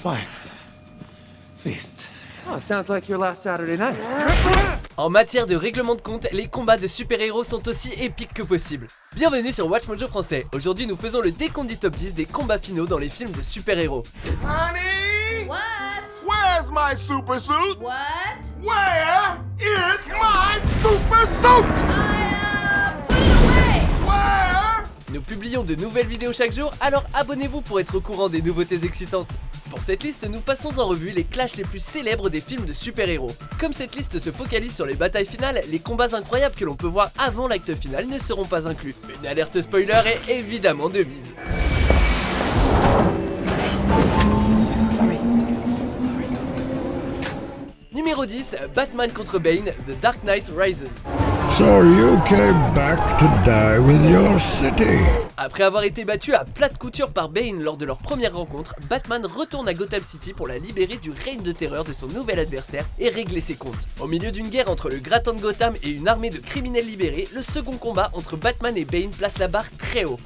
Fine. Feast. Oh, sounds like your last Saturday night. En matière de règlement de compte, les combats de super-héros sont aussi épiques que possible. Bienvenue sur Watch Mojo français. Aujourd'hui, nous faisons le décompte du top 10 des combats finaux dans les films de super-héros. Honey! What? Where's my super suit? What? Where is my super suit? Put it away! Where? Nous publions de nouvelles vidéos chaque jour, alors abonnez-vous pour être au courant des nouveautés excitantes. Pour cette liste, nous passons en revue les clashs les plus célèbres des films de super-héros. Comme cette liste se focalise sur les batailles finales, les combats incroyables que l'on peut voir avant l'acte final ne seront pas inclus. Une alerte spoiler est évidemment de mise. Numéro 10, Batman contre Bane, The Dark Knight Rises. So you came back to die with your city. Après avoir été battu à plate couture par Bane lors de leur première rencontre, Batman retourne à Gotham City pour la libérer du règne de terreur de son nouvel adversaire et régler ses comptes. Au milieu d'une guerre entre le gratin de Gotham et une armée de criminels libérés, le second combat entre Batman et Bane place la barre très haut.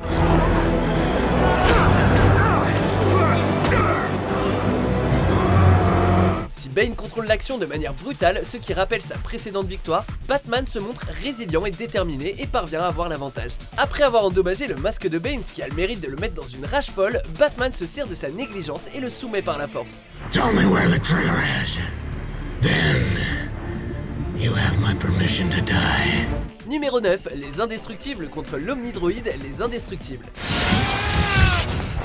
Si Bane contrôle l'action de manière brutale, ce qui rappelle sa précédente victoire, Batman se montre résilient et déterminé et parvient à avoir l'avantage. Après avoir endommagé le masque de Bane, ce qui a le mérite de le mettre dans une rage folle, Batman se sert de sa négligence et le soumet par la force. Tell me where the trigger is. Then you have my permission to die. Numéro 9, les indestructibles contre l'omnidroïde, les indestructibles.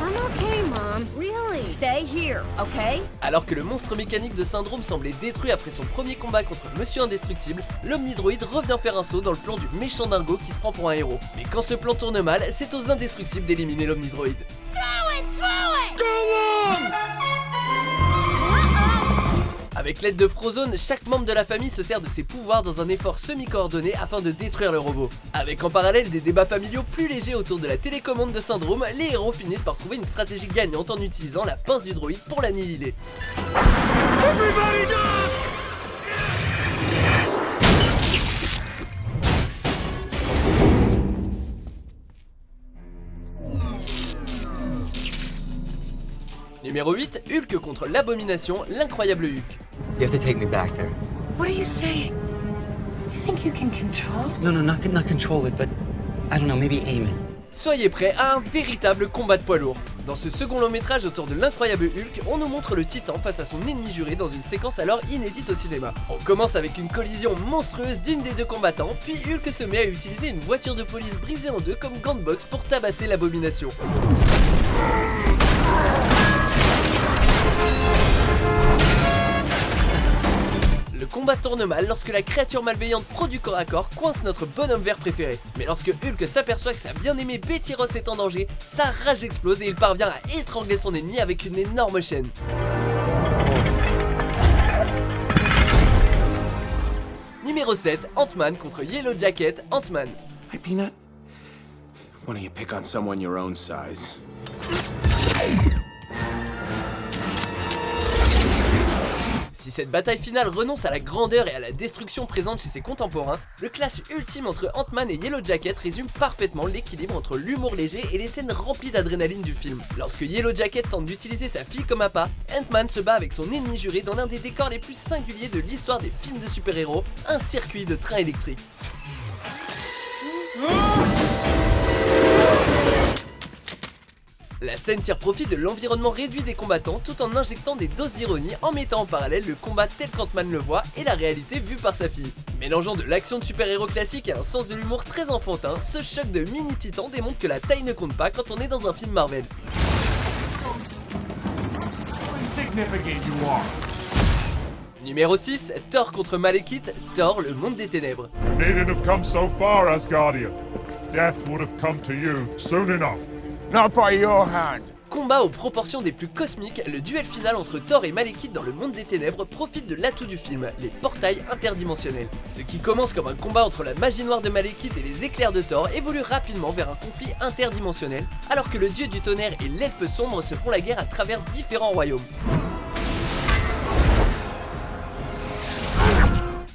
I'm okay, Mom. Really? Stay here, okay? Alors que le monstre mécanique de Syndrome semblait détruit après son premier combat contre Monsieur Indestructible, l'omnidroïde revient faire un saut dans le plan du méchant dingo qui se prend pour un héros. Mais quand ce plan tourne mal, c'est aux indestructibles d'éliminer l'omnidroïde. Avec l'aide de Frozone, chaque membre de la famille se sert de ses pouvoirs dans un effort semi-coordonné afin de détruire le robot. Avec en parallèle des débats familiaux plus légers autour de la télécommande de Syndrome, les héros finissent par trouver une stratégie gagnante en utilisant la pince du droïde pour l'annihiler. Numéro 8, Hulk contre l'Abomination, l'incroyable Hulk. You have to take me back there. What are you saying? You think you can control? No, not control it, but I don't know, maybe aim it. Soyez prêts à un véritable combat de poids lourd. Dans ce second long métrage autour de l'incroyable Hulk, on nous montre le Titan face à son ennemi juré dans une séquence alors inédite au cinéma. On commence avec une collision monstrueuse digne des deux combattants, puis Hulk se met à utiliser une voiture de police brisée en deux comme gant de boxe pour tabasser l'Abomination. Le combat tourne mal lorsque la créature malveillante pro du corps à corps coince notre bonhomme vert préféré. Mais lorsque Hulk s'aperçoit que sa bien-aimée Betty Ross est en danger, sa rage explose et il parvient à étrangler son ennemi avec une énorme chaîne. Numéro 7, Ant-Man contre Yellow Jacket, Ant-Man. Hey, Peanut. Why don't you pick on someone your own size? Si cette bataille finale renonce à la grandeur et à la destruction présente chez ses contemporains, le clash ultime entre Ant-Man et Yellow Jacket résume parfaitement l'équilibre entre l'humour léger et les scènes remplies d'adrénaline du film. Lorsque Yellow Jacket tente d'utiliser sa fille comme appât, Ant-Man se bat avec son ennemi juré dans l'un des décors les plus singuliers de l'histoire des films de super-héros, un circuit de train électrique. La scène tire profit de l'environnement réduit des combattants tout en injectant des doses d'ironie en mettant en parallèle le combat tel qu'Ant-Man le voit et la réalité vue par sa fille. Mélangeant de l'action de super-héros classique et un sens de l'humour très enfantin, ce choc de mini-titan démontre que la taille ne compte pas quand on est dans un film Marvel. Numéro 6, Thor contre Malekith, Thor, le monde des ténèbres. You needn't have come so far, Asgardian. Death would have come to you soon enough. Not by your hand. Combat aux proportions des plus cosmiques, le duel final entre Thor et Malekith dans le monde des ténèbres profite de l'atout du film, les portails interdimensionnels. Ce qui commence comme un combat entre la magie noire de Malekith et les éclairs de Thor évolue rapidement vers un conflit interdimensionnel, alors que le dieu du tonnerre et l'elfe sombre se font la guerre à travers différents royaumes.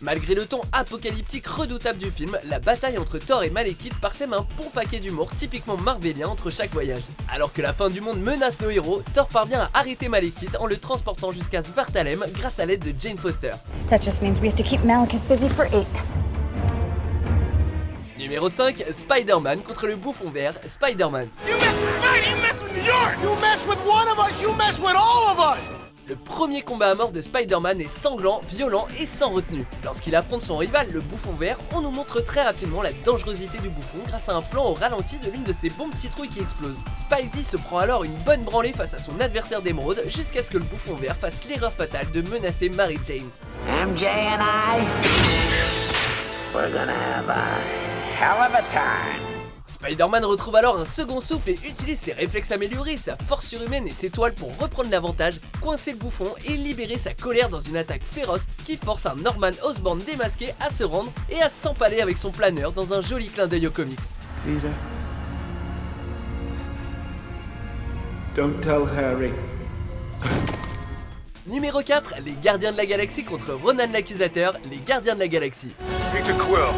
Malgré le ton apocalyptique redoutable du film, la bataille entre Thor et Malekith parsème un bon paquet d'humour typiquement marvelien entre chaque voyage. Alors que la fin du monde menace nos héros, Thor parvient à arrêter Malekith en le transportant jusqu'à Svartalhem grâce à l'aide de Jane Foster. That just means we have to keep Malekith busy for 8. Numéro 5, Spider-Man contre le bouffon vert, Spider-Man. You mess with Spidey, you mess with New York! You mess with one of us, you mess with all of us! Le premier combat à mort de Spider-Man est sanglant, violent et sans retenue. Lorsqu'il affronte son rival, le bouffon vert, on nous montre très rapidement la dangerosité du bouffon grâce à un plan au ralenti de l'une de ses bombes citrouilles qui explose. Spidey se prend alors une bonne branlée face à son adversaire d'émeraude jusqu'à ce que le bouffon vert fasse l'erreur fatale de menacer Mary Jane. MJ and I, we're gonna have a hell of a time. Spider-Man retrouve alors un second souffle et utilise ses réflexes améliorés, sa force surhumaine et ses toiles pour reprendre l'avantage, coincer le bouffon et libérer sa colère dans une attaque féroce qui force un Norman Osborn démasqué à se rendre et à s'empaler avec son planeur dans un joli clin d'œil aux comics. Peter. Don't tell Harry. Numéro 4, les Gardiens de la Galaxie contre Ronan l'Accusateur, les Gardiens de la Galaxie. Peter Quill.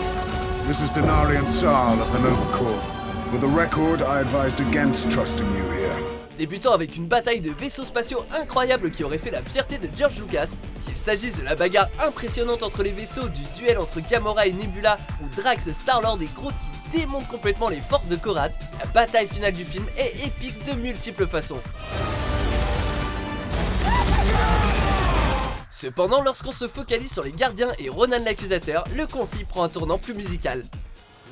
This is Denarian Saal of the Nova Corps. For the record, I advised against trusting you here. Débutant avec une bataille de vaisseaux spatiaux incroyable qui aurait fait la fierté de George Lucas, qu'il s'agisse de la bagarre impressionnante entre les vaisseaux, du duel entre Gamora et Nebula, ou Drax, Star-Lord et Groot qui démontent complètement les forces de Korath, la bataille finale du film est épique de multiples façons. Cependant, lorsqu'on se focalise sur les gardiens et Ronan l'Accusateur, le conflit prend un tournant plus musical.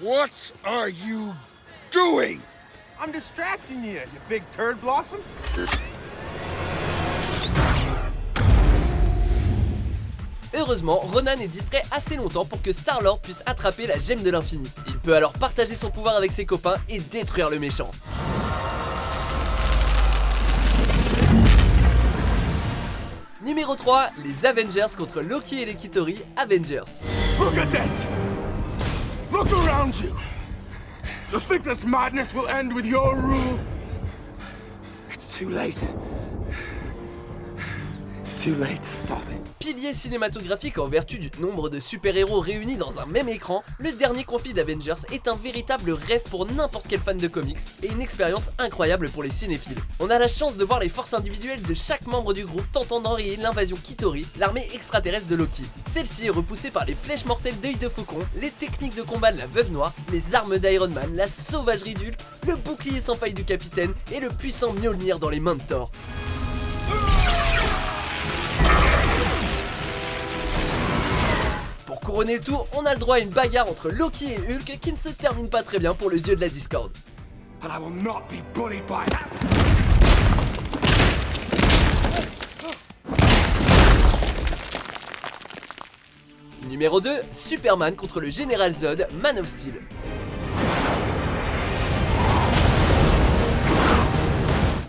What are you doing? I'm distracting you, you big turd blossom. Heureusement, Ronan est distrait assez longtemps pour que Star-Lord puisse attraper la gemme de l'infini. Il peut alors partager son pouvoir avec ses copains et détruire le méchant. Numéro 3, les Avengers contre Loki et les Kitori, Avengers. Look at this! Look around you! You think this madness will end with your rule? It's too late. It's too late to stop it. Pilier cinématographique en vertu du nombre de super-héros réunis dans un même écran, le dernier conflit d'Avengers est un véritable rêve pour n'importe quel fan de comics et une expérience incroyable pour les cinéphiles. On a la chance de voir les forces individuelles de chaque membre du groupe tentant d'enrayer l'invasion Kitori, l'armée extraterrestre de Loki. Celle-ci est repoussée par les flèches mortelles d'œil de faucon, les techniques de combat de la Veuve Noire, les armes d'Iron Man, la sauvagerie d'Hulk, le bouclier sans faille du capitaine et le puissant Mjolnir dans les mains de Thor. Pour couronner le tout, on a le droit à une bagarre entre Loki et Hulk qui ne se termine pas très bien pour le dieu de la discorde. And I will not be bullied by that. Numéro 2, Superman contre le Général Zod, Man of Steel.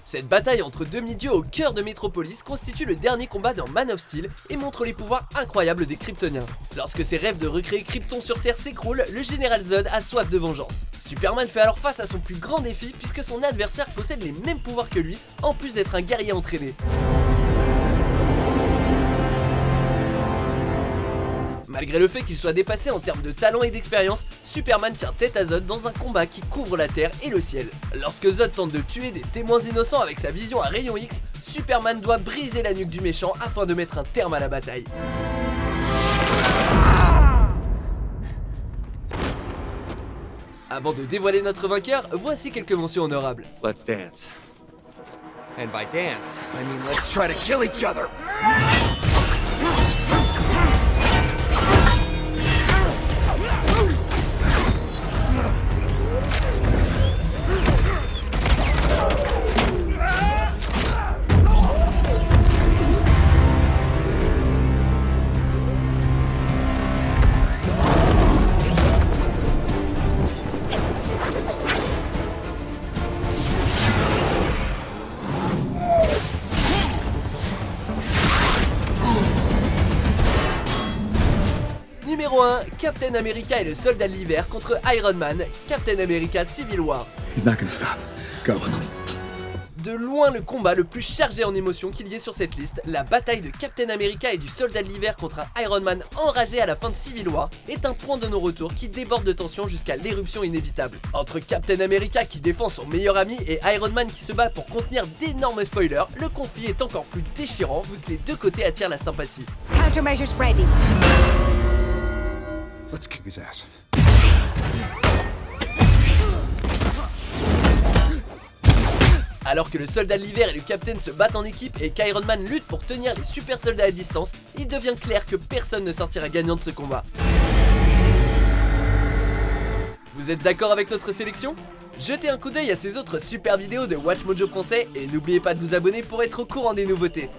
Cette bataille entre demi-dieux au cœur de Metropolis constitue le dernier combat dans Man of Steel et montre les pouvoirs incroyables des Kryptoniens. Lorsque ses rêves de recréer Krypton sur Terre s'écroulent, le Général Zod a soif de vengeance. Superman fait alors face à son plus grand défi puisque son adversaire possède les mêmes pouvoirs que lui, en plus d'être un guerrier entraîné. Malgré le fait qu'il soit dépassé en termes de talent et d'expérience, Superman tient tête à Zod dans un combat qui couvre la terre et le ciel. Lorsque Zod tente de tuer des témoins innocents avec sa vision à rayon X, Superman doit briser la nuque du méchant afin de mettre un terme à la bataille. Avant de dévoiler notre vainqueur, voici quelques mentions honorables. Let's dance. And by dance, I mean let's try to kill each other. Numéro 1, Captain America et le soldat de l'hiver contre Iron Man, Captain America Civil War. He's not gonna stop. Go. de loin le combat le plus chargé en émotions qu'il y ait sur cette liste, la bataille de Captain America et du Soldat de l'Hiver contre un Iron Man enragé à la fin de Civil War est un point de non-retour qui déborde de tension jusqu'à l'éruption inévitable. Entre Captain America qui défend son meilleur ami et Iron Man qui se bat pour contenir d'énormes spoilers, le conflit est encore plus déchirant vu que les deux côtés attirent la sympathie. Countermeasures ready. Let's kick his ass. Alors que le Soldat de l'Hiver et le Captain se battent en équipe et qu'Iron Man lutte pour tenir les super soldats à distance, il devient clair que personne ne sortira gagnant de ce combat. Vous êtes d'accord avec notre sélection ? Jetez un coup d'œil à ces autres super vidéos de Watch Mojo français et n'oubliez pas de vous abonner pour être au courant des nouveautés.